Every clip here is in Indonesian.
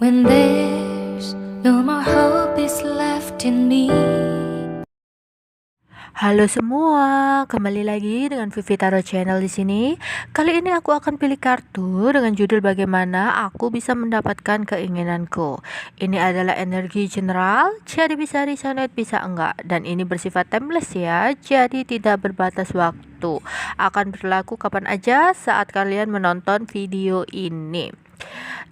When there's no more hope is left in me. Halo semua, kembali lagi dengan Vivi Taro Channel di sini. Kali ini aku akan pilih kartu dengan judul bagaimana aku bisa mendapatkan keinginanku. Ini adalah energi general, jadi bisa resonate bisa enggak. Dan ini bersifat timeless ya, jadi tidak berbatas waktu. Akan berlaku kapan aja saat kalian menonton video ini.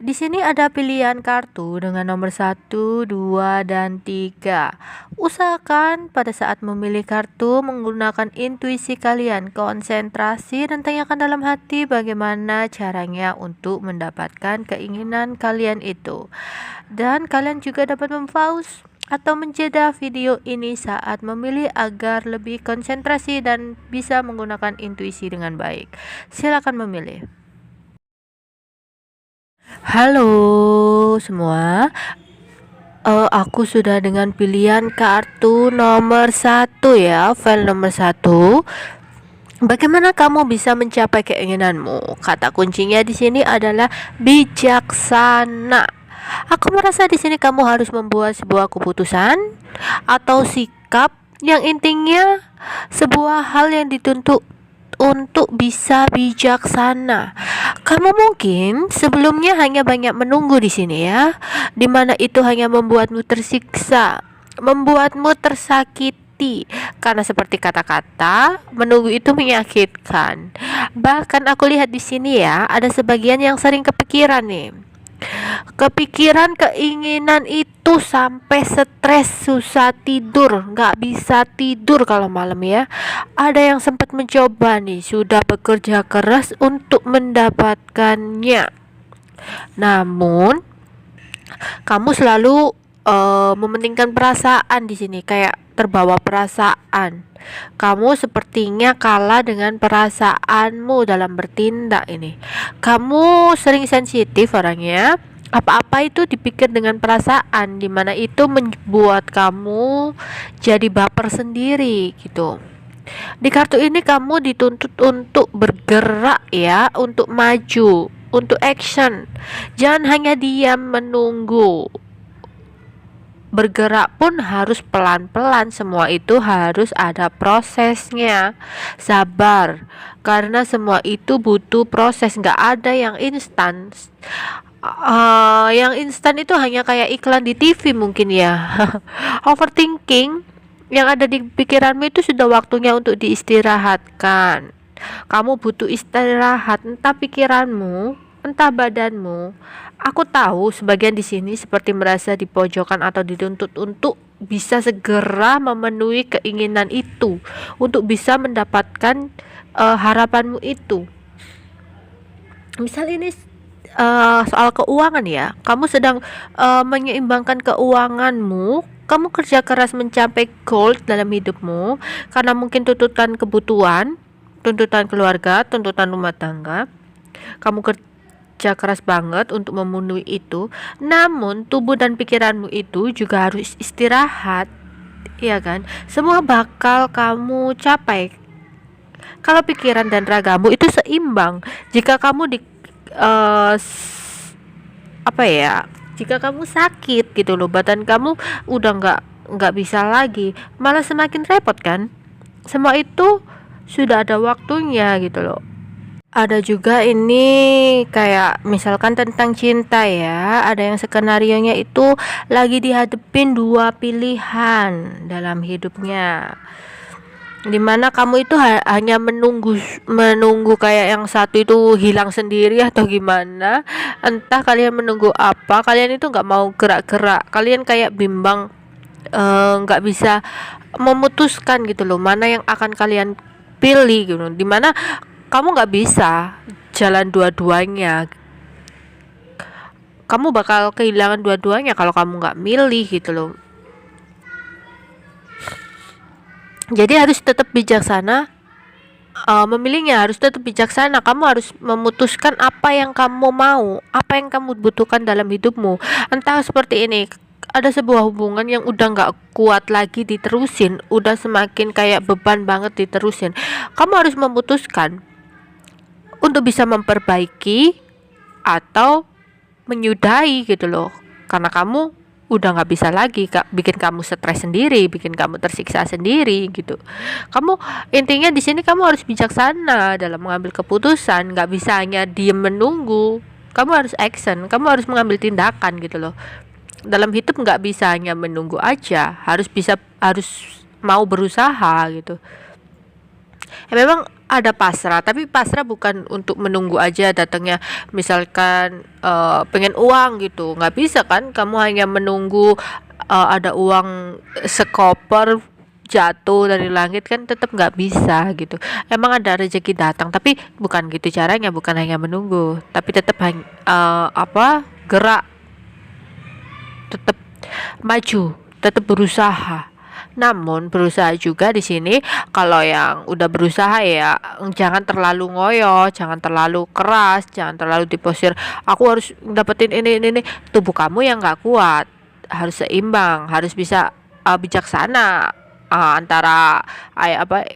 Di sini ada pilihan kartu dengan nomor 1, 2, dan 3. Usahakan pada saat memilih kartu menggunakan intuisi kalian, konsentrasi dan tanyakan dalam hati bagaimana caranya untuk mendapatkan keinginan kalian itu. Dan kalian juga dapat mempause atau menjeda video ini saat memilih agar lebih konsentrasi dan bisa menggunakan intuisi dengan baik. Silakan memilih. Halo semua, aku sudah dengan pilihan kartu nomor 1 ya, file nomor 1. Bagaimana kamu bisa mencapai keinginanmu? Kata kuncinya di sini adalah bijaksana. Aku merasa di sini kamu harus membuat sebuah keputusan atau sikap yang intinya sebuah hal yang dituntut untuk bisa bijaksana. Kamu mungkin sebelumnya hanya banyak menunggu di sini ya, dimana itu hanya membuatmu tersiksa, membuatmu tersakiti. Karena seperti kata-kata, menunggu itu menyakitkan. Bahkan aku lihat di sini ya, ada sebagian yang sering kepikiran nih. Kepikiran keinginan itu sampai stres, susah tidur, nggak bisa tidur kalau malam ya. Ada yang sempat mencoba nih, sudah bekerja keras untuk mendapatkannya. Namun kamu selalu mementingkan perasaan di sini, kayak terbawa perasaan. Kamu sepertinya kalah dengan perasaanmu dalam bertindak ini. Kamu sering sensitif orangnya. Apa-apa itu dipikir dengan perasaan, dimana itu membuat kamu jadi baper sendiri gitu. Di kartu ini kamu dituntut untuk bergerak ya, untuk maju, untuk action. Jangan hanya diam menunggu. Bergerak pun harus pelan-pelan, semua itu harus ada prosesnya. Sabar, karena semua itu butuh proses, nggak ada yang instan. Yang instan itu hanya kayak iklan di TV mungkin ya. Overthinking yang ada di pikiranmu itu sudah waktunya untuk diistirahatkan. Kamu butuh istirahat, entah pikiranmu, entah badanmu. Aku tahu sebagian di sini seperti merasa dipojokkan atau dituntut untuk bisa segera memenuhi keinginan itu, untuk bisa mendapatkan harapanmu itu. Misal ini soal keuangan ya, kamu sedang menyeimbangkan keuanganmu. Kamu kerja keras mencapai goal dalam hidupmu karena mungkin tuntutan kebutuhan, tuntutan keluarga, tuntutan rumah tangga. Kamu kerja keras banget untuk memenuhi itu. Namun tubuh dan pikiranmu itu juga harus istirahat, ya kan? Semua bakal kamu capai kalau pikiran dan ragamu itu seimbang. Jika kamu eh, apa ya, jika kamu sakit gitu loh, badan kamu udah nggak bisa lagi, malah semakin repot kan. Semua itu sudah ada waktunya gitu loh. Ada juga ini kayak misalkan tentang cinta ya, ada yang skenarionya itu lagi dihadepin dua pilihan dalam hidupnya, dimana kamu itu hanya menunggu kayak yang satu itu hilang sendiri atau gimana. Entah kalian menunggu apa, kalian itu nggak mau gerak-gerak, kalian kayak bimbang, nggak bisa memutuskan gitu loh, mana yang akan kalian pilih gitu, dimana kamu nggak bisa jalan dua-duanya. Kamu bakal kehilangan dua-duanya kalau kamu nggak milih gitu loh. Jadi harus tetap bijaksana, memilihnya harus tetap bijaksana. Kamu harus memutuskan apa yang kamu mau, apa yang kamu butuhkan dalam hidupmu. Entah seperti ini, ada sebuah hubungan yang udah nggak kuat lagi diterusin, udah semakin kayak beban banget diterusin. Kamu harus memutuskan untuk bisa memperbaiki atau menyudahi gitu loh. karena kamu udah nggak bisa lagi bikin kamu stres sendiri, bikin kamu tersiksa sendiri gitu. Kamu intinya di sini kamu harus bijaksana dalam mengambil keputusan, nggak bisa hanya diem menunggu. Kamu harus action, kamu harus mengambil tindakan gitu loh. Dalam hidup nggak bisa hanya menunggu aja, harus mau berusaha gitu. Memang ada pasrah, tapi pasrah bukan untuk menunggu aja datangnya. Misalkan pengen uang gitu, nggak bisa kan kamu hanya menunggu ada uang sekoper jatuh dari langit, kan tetap nggak bisa gitu. Emang ada rezeki datang, tapi bukan gitu caranya, bukan hanya menunggu, tapi tetap gerak, tetap maju, tetap berusaha. Namun berusaha juga di sini, kalau yang udah berusaha ya jangan terlalu ngoyo, jangan terlalu keras, jangan terlalu diposir. Aku harus dapetin ini. Tubuh kamu yang nggak kuat, harus seimbang, harus bisa bijaksana antara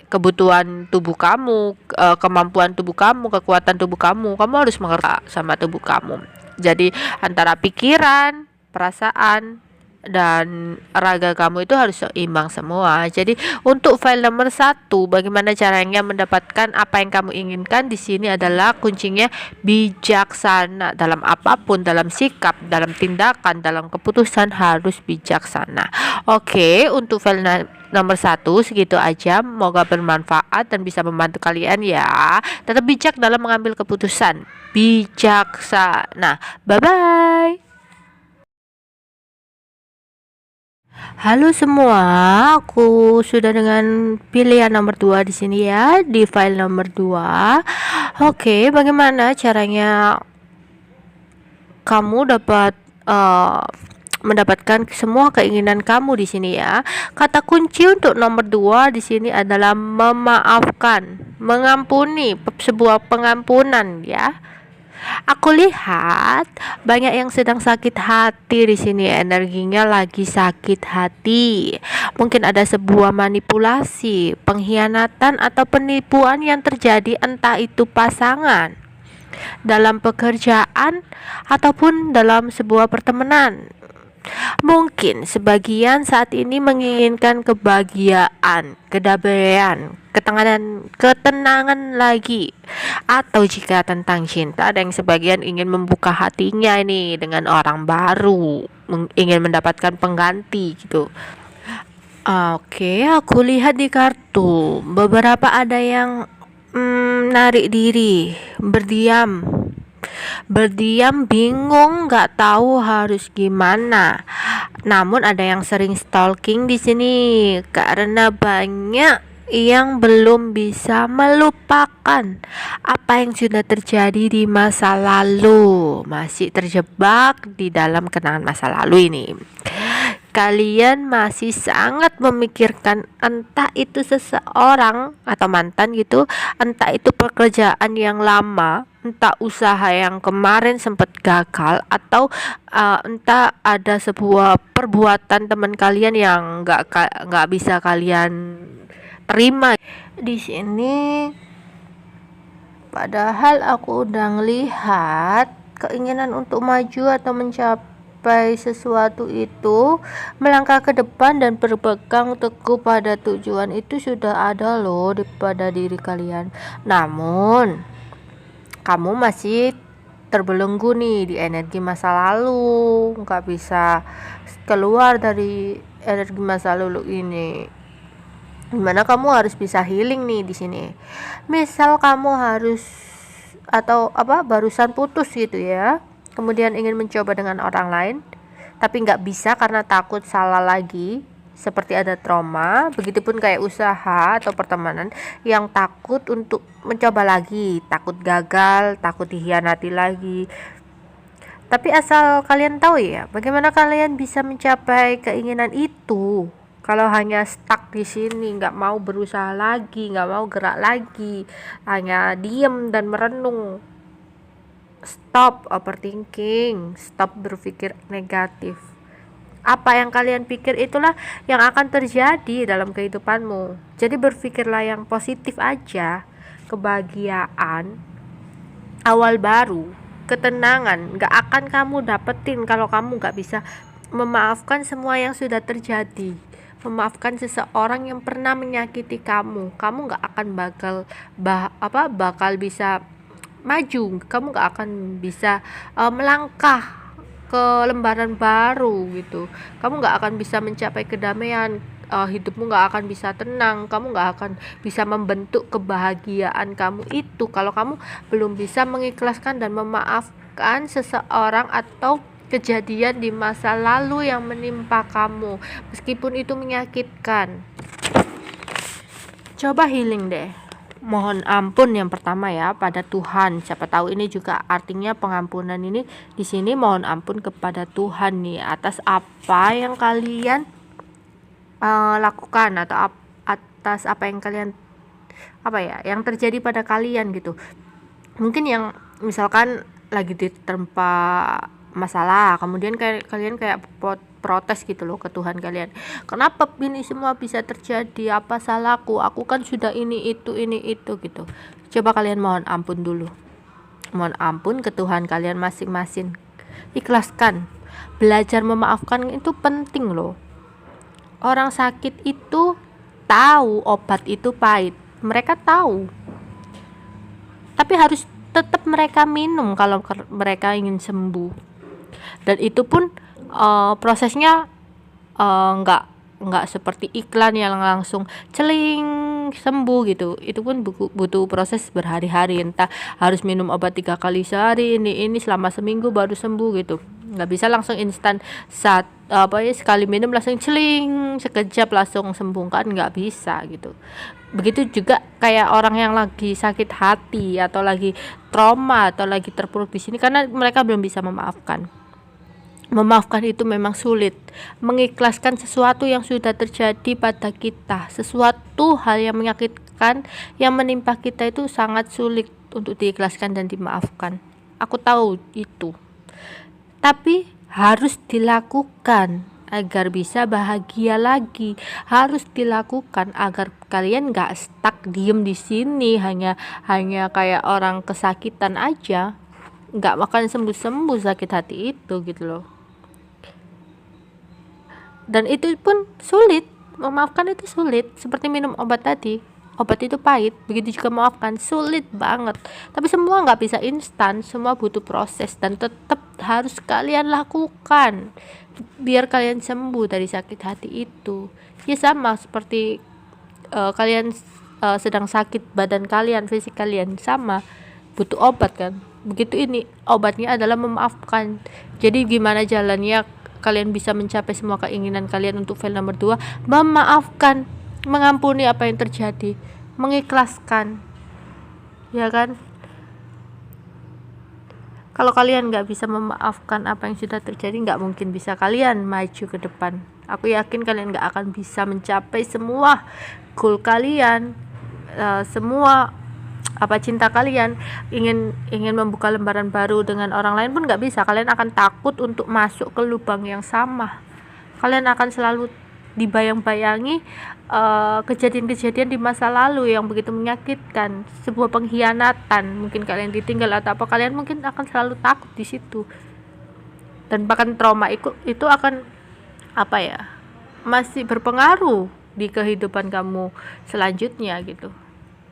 kebutuhan tubuh kamu, kemampuan tubuh kamu, kekuatan tubuh kamu. Kamu harus mengerti sama tubuh kamu. Jadi antara pikiran, perasaan, dan raga kamu itu harus seimbang semua. Jadi untuk file nomor 1, bagaimana caranya mendapatkan apa yang kamu inginkan, di sini adalah kuncinya bijaksana. Dalam apapun, dalam sikap, dalam tindakan, dalam keputusan harus bijaksana. Oke, untuk file nomor 1 segitu aja. Semoga bermanfaat dan bisa membantu kalian ya. Tetap bijak dalam mengambil keputusan. Bijaksana. Bye bye. Halo semua, aku sudah dengan pilihan nomor 2 di sini ya, di file nomor 2. Oke, bagaimana caranya kamu dapat mendapatkan semua keinginan kamu di sini ya? Kata kunci untuk nomor 2 di sini adalah memaafkan, mengampuni, sebuah pengampunan ya. Aku lihat banyak yang sedang sakit hati di sini, energinya lagi sakit hati. Mungkin ada sebuah manipulasi, pengkhianatan atau penipuan yang terjadi, entah itu pasangan, dalam pekerjaan ataupun dalam sebuah pertemanan. Mungkin sebagian saat ini menginginkan kebahagiaan, kedamaian, ketenangan lagi. Atau jika tentang cinta, ada yang sebagian ingin membuka hatinya ini dengan orang baru, ingin mendapatkan pengganti gitu. Oke, aku lihat di kartu beberapa ada yang narik diri, berdiam bingung, nggak tahu harus gimana. Namun ada yang sering stalking di sini karena banyak yang belum bisa melupakan apa yang sudah terjadi di masa lalu, masih terjebak di dalam kenangan masa lalu ini. Kalian masih sangat memikirkan entah itu seseorang atau mantan gitu, entah itu pekerjaan yang lama, entah usaha yang kemarin sempat gagal, atau entah ada sebuah perbuatan teman kalian yang nggak bisa kalian terima di sini. Padahal aku udah ngelihat keinginan untuk maju atau mencapai sesuatu itu, melangkah ke depan dan berpegang teguh pada tujuan itu sudah ada loh pada diri kalian. Namun kamu masih terbelenggu nih di energi masa lalu, nggak bisa keluar dari energi masa lalu ini. Dimana kamu harus bisa healing nih di sini. Misal kamu harus barusan putus gitu ya, kemudian ingin mencoba dengan orang lain, tapi nggak bisa karena takut salah lagi, seperti ada trauma. Begitupun kayak usaha atau pertemanan yang takut untuk mencoba lagi, takut gagal, takut dikhianati lagi. Tapi asal kalian tahu ya, bagaimana kalian bisa mencapai keinginan itu kalau hanya stuck di sini, nggak mau berusaha lagi, nggak mau gerak lagi, hanya diem dan merenung. Stop overthinking, stop berpikir negatif. Apa yang kalian pikir itulah yang akan terjadi dalam kehidupanmu. Jadi berpikirlah yang positif aja. Kebahagiaan, awal baru, ketenangan nggak akan kamu dapetin kalau kamu nggak bisa memaafkan semua yang sudah terjadi. Memaafkan seseorang yang pernah menyakiti kamu nggak akan bakal bisa maju, kamu nggak akan bisa melangkah ke lembaran baru gitu. Kamu nggak akan bisa mencapai kedamaian, hidupmu nggak akan bisa tenang, kamu nggak akan bisa membentuk kebahagiaan kamu itu kalau kamu belum bisa mengikhlaskan dan memaafkan seseorang atau kejadian di masa lalu yang menimpa kamu, meskipun itu menyakitkan. Coba healing deh. Mohon ampun yang pertama ya pada Tuhan. Siapa tahu ini juga artinya pengampunan ini di sini, mohon ampun kepada Tuhan nih atas apa yang kalian lakukan atau atas apa yang kalian yang terjadi pada kalian gitu. Mungkin yang misalkan lagi ditempa masalah, kemudian kalian kayak protes gitu loh ke Tuhan kalian, kenapa ini semua bisa terjadi, apa salahku, aku kan sudah ini itu gitu. Coba kalian mohon ampun dulu, mohon ampun ke Tuhan kalian masing-masing, ikhlaskan. Belajar memaafkan itu penting loh. Orang sakit itu tahu obat itu pahit, mereka tahu, tapi harus tetap mereka minum kalau mereka ingin sembuh. Dan itu pun prosesnya nggak seperti iklan yang langsung celing sembuh gitu. Itu pun butuh proses berhari-hari, entah harus minum obat 3 kali sehari, ini selama seminggu baru sembuh gitu. Nggak bisa langsung instan sekali minum langsung celing sekejap langsung sembuh, kan nggak bisa gitu. Begitu juga kayak orang yang lagi sakit hati atau lagi trauma atau lagi terpuruk di sini karena mereka belum bisa memaafkan. Memaafkan itu memang sulit. Mengikhlaskan sesuatu yang sudah terjadi pada kita, sesuatu hal yang menyakitkan yang menimpa kita itu sangat sulit untuk diikhlaskan dan dimaafkan. Aku tahu itu. Tapi harus dilakukan agar bisa bahagia lagi. Harus dilakukan agar kalian gak stuck diem di sini hanya kayak orang kesakitan aja, nggak makan sembuh sakit hati itu gitu loh. Dan itu pun sulit, memaafkan itu sulit, seperti minum obat tadi, obat itu pahit, begitu juga memaafkan sulit banget. Tapi semua nggak bisa instan, semua butuh proses dan tetap harus kalian lakukan biar kalian sembuh dari sakit hati itu. Ya sama seperti kalian sedang sakit, badan kalian, fisik kalian sama butuh obat kan. Begitu ini obatnya adalah memaafkan. Jadi gimana jalannya kalian bisa mencapai semua keinginan kalian untuk file nomor 2? Memaafkan, mengampuni apa yang terjadi, mengikhlaskan, ya kan? Kalau kalian nggak bisa memaafkan apa yang sudah terjadi, nggak mungkin bisa kalian maju ke depan. Aku yakin kalian nggak akan bisa mencapai semua goal kalian, semua cinta kalian. Ingin membuka lembaran baru dengan orang lain pun nggak bisa. Kalian akan takut untuk masuk ke lubang yang sama. Kalian akan selalu dibayang-bayangi kejadian-kejadian di masa lalu yang begitu menyakitkan, sebuah pengkhianatan, mungkin kalian ditinggal atau apa, kalian mungkin akan selalu takut di situ. Dan bahkan trauma itu akan masih berpengaruh di kehidupan kamu selanjutnya gitu,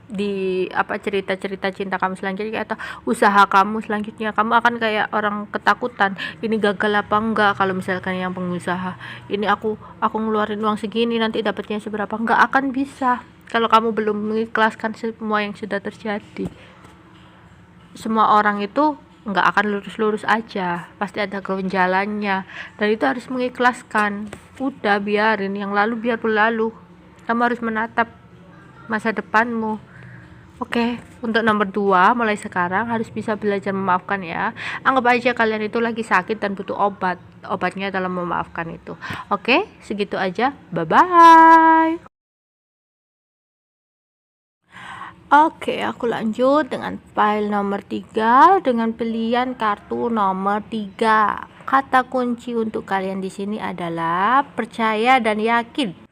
di cerita-cerita cinta kamu selanjutnya atau usaha kamu selanjutnya. Kamu akan kayak orang ketakutan, ini gagal apa enggak. Kalau misalkan yang pengusaha, ini aku ngeluarin uang segini nanti dapatnya seberapa, enggak akan bisa kalau kamu belum mengikhlaskan semua yang sudah terjadi. Semua orang itu enggak akan lurus-lurus aja, pasti ada gonjalannya, dan itu harus mengikhlaskan. Udah biarin yang lalu biar berlalu, kamu harus menatap masa depanmu. Oke, untuk nomor 2 mulai sekarang harus bisa belajar memaafkan ya. Anggap aja kalian itu lagi sakit dan butuh obat. Obatnya adalah memaafkan itu. Oke, segitu aja. Bye-bye. Oke, aku lanjut dengan file nomor 3 dengan pilihan kartu nomor 3. Kata kunci untuk kalian di sini adalah percaya dan yakin.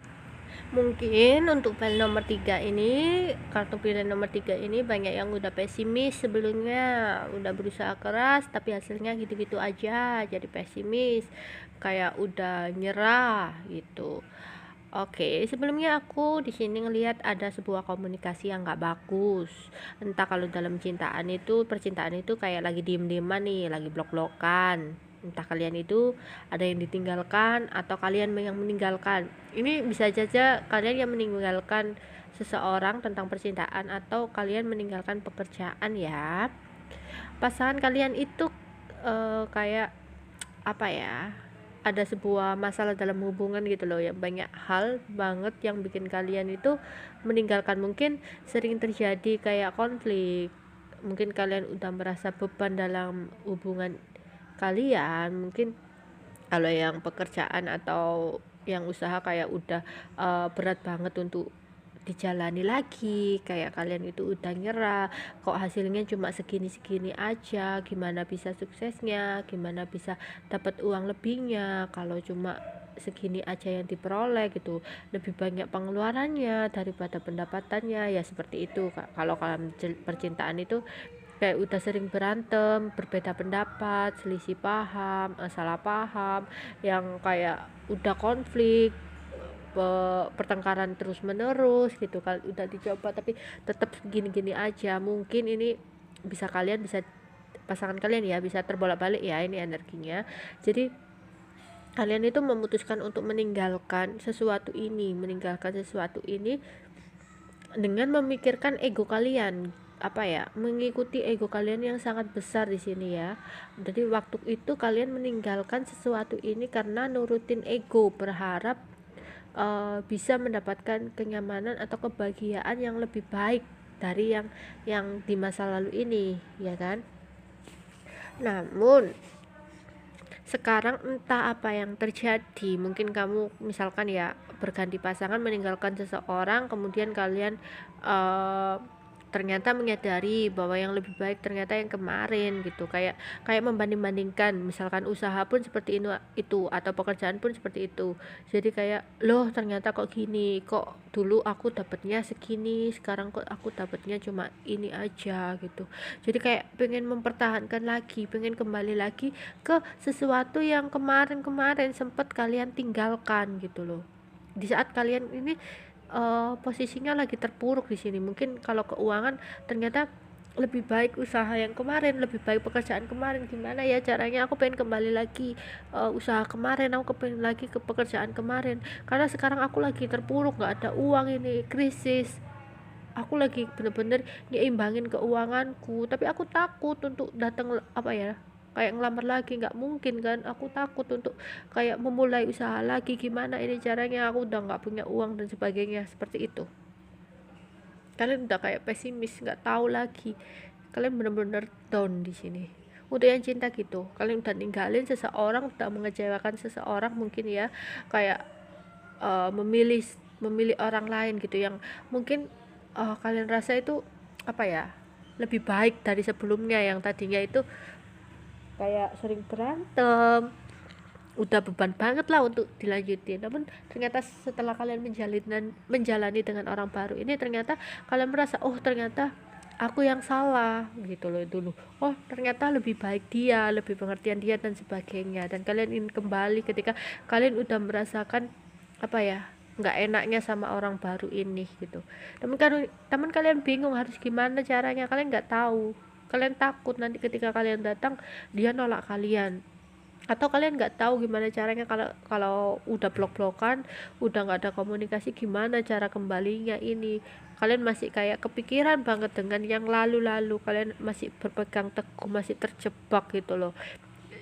Mungkin untuk file nomor 3 ini, kartu pilihan nomor 3 ini banyak yang udah pesimis sebelumnya, udah berusaha keras tapi hasilnya gitu-gitu aja, jadi pesimis, kayak udah nyerah gitu. Oke, sebelumnya aku di sini ngelihat ada sebuah komunikasi yang nggak bagus. Entah kalau dalam percintaan itu kayak lagi diem-dieman nih, lagi blok-blokan. Entah kalian itu ada yang ditinggalkan atau kalian yang meninggalkan. Ini bisa saja kalian yang meninggalkan seseorang tentang percintaan atau kalian meninggalkan pekerjaan ya. Pasangan kalian itu kayak apa ya, ada sebuah masalah dalam hubungan gitu loh, yang banyak hal banget yang bikin kalian itu meninggalkan. Mungkin sering terjadi kayak konflik, mungkin kalian udah merasa beban dalam hubungan kalian. Mungkin kalau yang pekerjaan atau yang usaha kayak udah berat banget untuk dijalani lagi, kayak kalian itu udah nyerah, kok hasilnya cuma segini-segini aja, gimana bisa suksesnya, gimana bisa dapat uang lebihnya kalau cuma segini aja yang diperoleh gitu, lebih banyak pengeluarannya daripada pendapatannya, ya seperti itu Kak. Kalau kalian percintaan itu kayak udah sering berantem, berbeda pendapat, selisih paham, salah paham, yang kayak udah konflik, pertengkaran terus menerus gitu. Kalau udah dicoba tapi tetap gini-gini aja, mungkin ini bisa pasangan kalian ya bisa terbolak-balik ya ini energinya. Jadi kalian itu memutuskan untuk meninggalkan sesuatu ini dengan memikirkan ego kalian, apa ya, mengikuti ego kalian yang sangat besar di sini ya. Jadi waktu itu kalian meninggalkan sesuatu ini karena nurutin ego, berharap bisa mendapatkan kenyamanan atau kebahagiaan yang lebih baik dari yang di masa lalu ini, ya kan? Namun sekarang entah apa yang terjadi, mungkin kamu misalkan ya berganti pasangan, meninggalkan seseorang, kemudian kalian ternyata menyadari bahwa yang lebih baik ternyata yang kemarin gitu, kayak membanding-bandingkan, misalkan usaha pun seperti itu atau pekerjaan pun seperti itu. Jadi kayak loh ternyata kok gini, kok dulu aku dapatnya segini, sekarang kok aku dapatnya cuma ini aja gitu. Jadi kayak pengen mempertahankan lagi, pengen kembali lagi ke sesuatu yang kemarin-kemarin sempat kalian tinggalkan gitu loh. Di saat kalian ini posisinya lagi terpuruk di sini. Mungkin kalau keuangan ternyata lebih baik usaha yang kemarin, lebih baik pekerjaan kemarin, gimana ya caranya aku pengen kembali lagi usaha kemarin, aku pengen lagi ke pekerjaan kemarin, karena sekarang aku lagi terpuruk, nggak ada uang, ini krisis, aku lagi bener-bener nyimbangin keuanganku, tapi aku takut untuk datang apa ya, kayak ngelamar lagi, nggak mungkin kan, aku takut untuk kayak memulai usaha lagi, gimana ini caranya, aku udah nggak punya uang dan sebagainya, seperti itu. Kalian udah kayak pesimis, nggak tahu lagi, kalian bener-bener down di sini. Udah yang cinta gitu, kalian udah ninggalin seseorang, udah mengecewakan seseorang, mungkin ya kayak memilih memilih orang lain gitu, yang mungkin kalian rasa itu apa ya, lebih baik dari sebelumnya, yang tadinya itu kayak sering berantem, udah beban banget lah untuk dilanjutin. Namun ternyata setelah kalian menjalani dengan orang baru ini, ternyata kalian merasa oh ternyata aku yang salah gitu loh dulu, oh ternyata lebih baik dia, lebih pengertian dia dan sebagainya, dan kalian ingin kembali ketika kalian udah merasakan apa ya, nggak enaknya sama orang baru ini gitu. Teman kalian bingung harus gimana caranya, kalian nggak tahu, kalian takut nanti ketika kalian datang dia nolak kalian, atau kalian nggak tahu gimana caranya kalau kalau udah blok-blokan, udah nggak ada komunikasi, gimana cara kembalinya ini. Kalian masih kayak kepikiran banget dengan yang lalu-lalu, kalian masih berpegang teguh, masih terjebak gitu loh.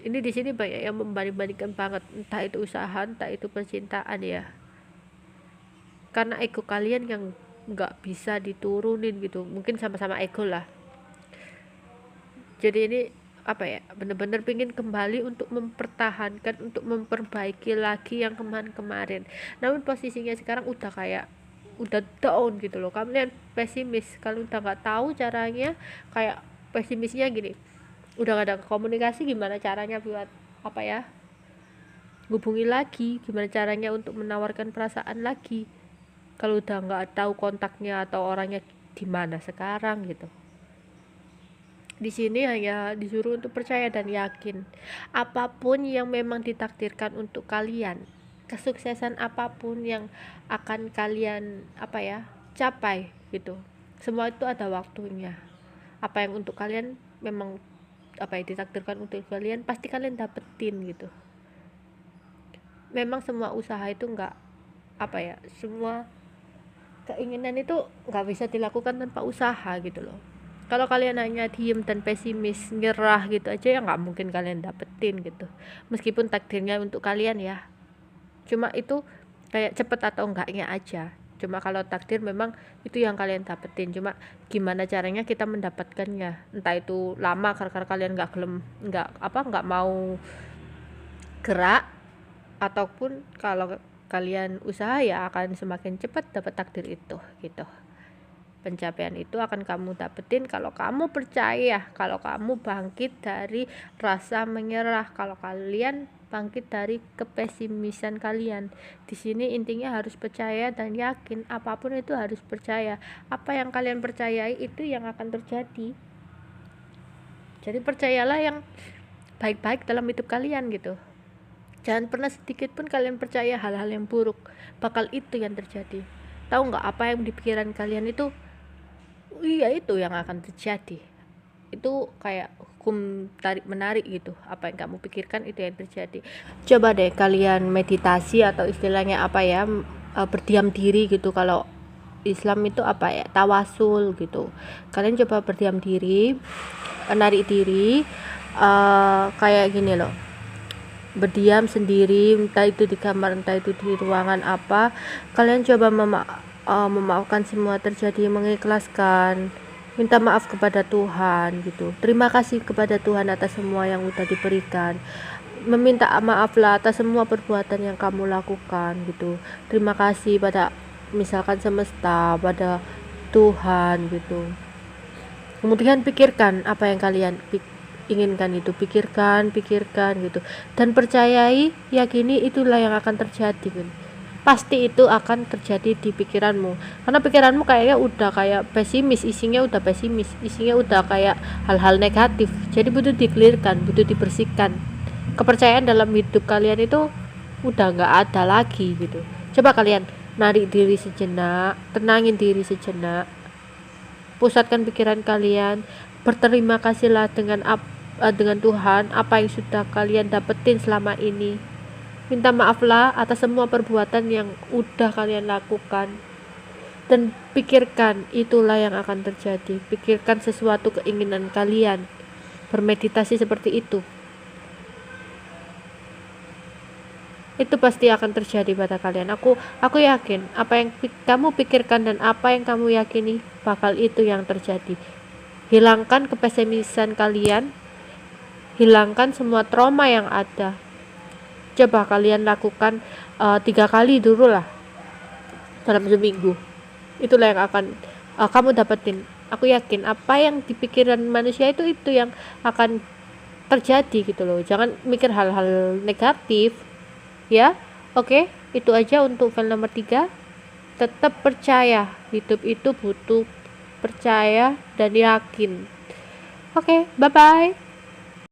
Ini di sini banyak yang membanding-bandingkan banget, entah itu usaha, entah itu percintaan ya, karena ego kalian yang nggak bisa diturunin gitu, mungkin sama-sama ego lah. Jadi ini apa ya, bener-bener pengen kembali untuk mempertahankan, untuk memperbaiki lagi yang kemarin-kemarin. Namun posisinya sekarang udah kayak udah down gitu loh, kalian pesimis, kalian udah nggak tahu caranya, kayak pesimisnya gini, udah gak ada komunikasi, gimana caranya buat apa ya, hubungi lagi, gimana caranya untuk menawarkan perasaan lagi. kalau udah nggak tahu kontaknya atau orangnya di mana sekarang gitu. Di sini hanya disuruh untuk percaya dan yakin. Apapun yang memang ditakdirkan untuk kalian, kesuksesan apapun yang akan kalian capai gitu. Semua itu ada waktunya. Apa yang untuk kalian memang ditakdirkan untuk kalian, pasti kalian dapetin gitu. Memang semua usaha itu semua keinginan itu nggak bisa dilakukan tanpa usaha gitu loh. Kalau kalian hanya diem dan pesimis, nyerah gitu aja, ya nggak mungkin kalian dapetin gitu. Meskipun takdirnya untuk kalian ya, cuma itu kayak cepet atau enggaknya aja. Cuma kalau takdir memang itu yang kalian dapetin, cuma gimana caranya kita mendapatkannya. Entah itu lama karena kalian nggak mau gerak, ataupun kalau kalian usaha ya akan semakin cepat dapat takdir itu gitu. Pencapaian itu akan kamu dapetin kalau kamu percaya, kalau kamu bangkit dari rasa menyerah, kalau kalian bangkit dari kepesimisan kalian. Di sini intinya harus percaya dan yakin. Apapun itu harus percaya. Apa yang kalian percayai itu yang akan terjadi. Jadi percayalah yang baik-baik dalam hidup kalian gitu. Jangan pernah sedikit pun kalian percaya hal-hal yang buruk, bakal itu yang terjadi. Tahu nggak apa yang di pikiran kalian itu? Iya, itu yang akan terjadi. Itu kayak hukum tarik menarik gitu. Apa yang kamu pikirkan itu yang terjadi. Coba deh kalian meditasi atau istilahnya berdiam diri gitu. Kalau Islam itu tawasul gitu. Kalian coba berdiam diri, menarik diri, kayak gini loh, berdiam sendiri, entah itu di kamar, entah itu di ruangan apa. Kalian coba memaafkan semua terjadi, mengikhlaskan, minta maaf kepada Tuhan gitu. Terima kasih kepada Tuhan atas semua yang udah diberikan. Meminta maaflah atas semua perbuatan yang kamu lakukan gitu. Terima kasih pada misalkan semesta, pada Tuhan gitu. Kemudian pikirkan apa yang kalian inginkan itu, pikirkan gitu, dan percayai, yakini itulah yang akan terjadi gitu. Pasti itu akan terjadi di pikiranmu, karena pikiranmu kayaknya udah kayak pesimis, isinya udah kayak hal-hal negatif. Jadi butuh di-clearkan, butuh dibersihkan. Kepercayaan dalam hidup kalian itu udah nggak ada lagi gitu. Coba kalian narik diri sejenak, tenangin diri sejenak, pusatkan pikiran kalian, berterima kasihlah dengan Tuhan apa yang sudah kalian dapetin selama ini. Minta maaflah atas semua perbuatan yang udah kalian lakukan, dan pikirkan itulah yang akan terjadi. Pikirkan sesuatu keinginan kalian, bermeditasi seperti itu pasti akan terjadi pada kalian. Aku yakin apa yang kamu pikirkan dan apa yang kamu yakini bakal itu yang terjadi. Hilangkan kepesimisan kalian, hilangkan semua trauma yang ada. Coba kalian lakukan 3 kali dulu lah dalam seminggu. Itulah yang akan kamu dapetin. Aku yakin apa yang di pikiran manusia itu yang akan terjadi gitu loh. Jangan mikir hal-hal negatif ya. Oke, itu aja untuk file nomor 3. Tetap percaya, hidup itu butuh percaya dan yakin. Oke, bye bye.